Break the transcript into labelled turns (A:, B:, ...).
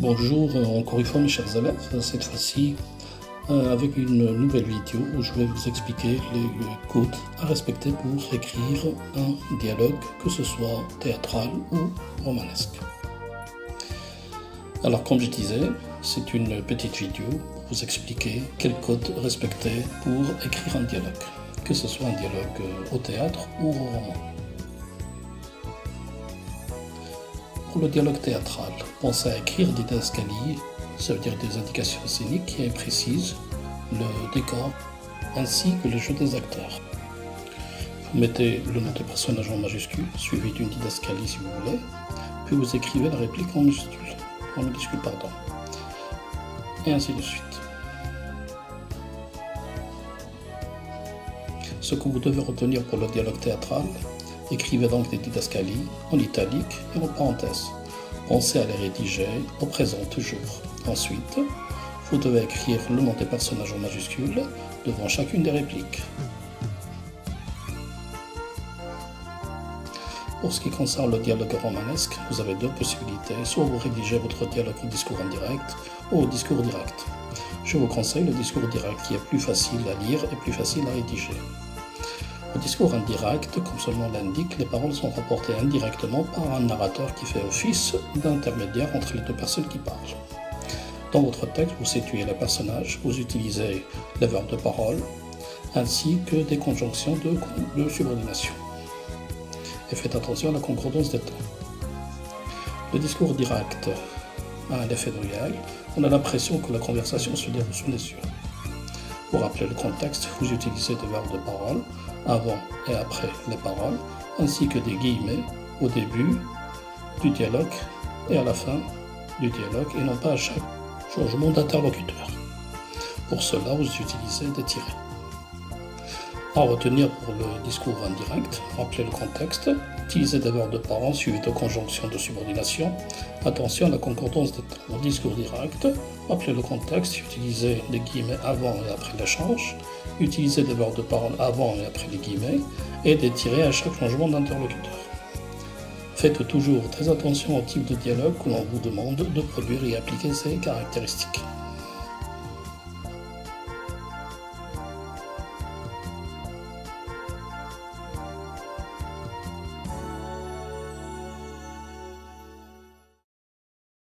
A: Bonjour, encore une fois mes chers élèves, cette fois-ci avec une nouvelle vidéo où je vais vous expliquer les codes à respecter pour écrire un dialogue, que ce soit théâtral ou romanesque. Alors comme je disais, c'est une petite vidéo pour vous expliquer quels codes respecter pour écrire un dialogue, que ce soit un dialogue au théâtre ou au roman. Pour le dialogue théâtral, pensez à écrire des didascalies, ça veut dire des indications scéniques qui précisent le décor ainsi que le jeu des acteurs. Vous mettez le nom des personnages en majuscule, suivi d'une didascalie si vous voulez, puis vous écrivez la réplique en minuscule, et ainsi de suite. Ce que vous devez retenir pour le dialogue théâtral, écrivez donc des didascalies en italique et en parenthèse. Pensez à les rédiger au présent toujours. Ensuite, vous devez écrire le nom des personnages en majuscules devant chacune des répliques. Pour ce qui concerne le dialogue romanesque, vous avez deux possibilités. Soit vous rédigez votre dialogue au discours indirect ou au discours direct. Je vous conseille le discours direct qui est plus facile à lire et plus facile à rédiger. Au discours indirect, comme son nom l'indique, les paroles sont rapportées indirectement par un narrateur qui fait office d'intermédiaire entre les deux personnes qui parlent. Dans votre texte, vous situez les personnages, vous utilisez les verbes de parole, ainsi que des conjonctions de subordination. Et faites attention à la concordance des temps. Le discours direct a un effet noyau, on a l'impression que la conversation se déroule sous les yeux. Pour rappeler le contexte, vous utilisez des verbes de parole, avant et après les paroles, ainsi que des guillemets au début du dialogue et à la fin du dialogue, et non pas à chaque changement d'interlocuteur. Pour cela, vous utilisez des tirets. À retenir pour le discours indirect, rappelez le contexte, utilisez des verbes de parole suivis de conjonctions de subordination, attention à la concordance des temps. Au discours direct, rappelez le contexte, utilisez des guillemets avant et après l'échange, utilisez des verbes de parole avant et après les guillemets, et des tirets à chaque changement d'interlocuteur. Faites toujours très attention au type de dialogue que l'on vous demande de produire et appliquer ces caractéristiques.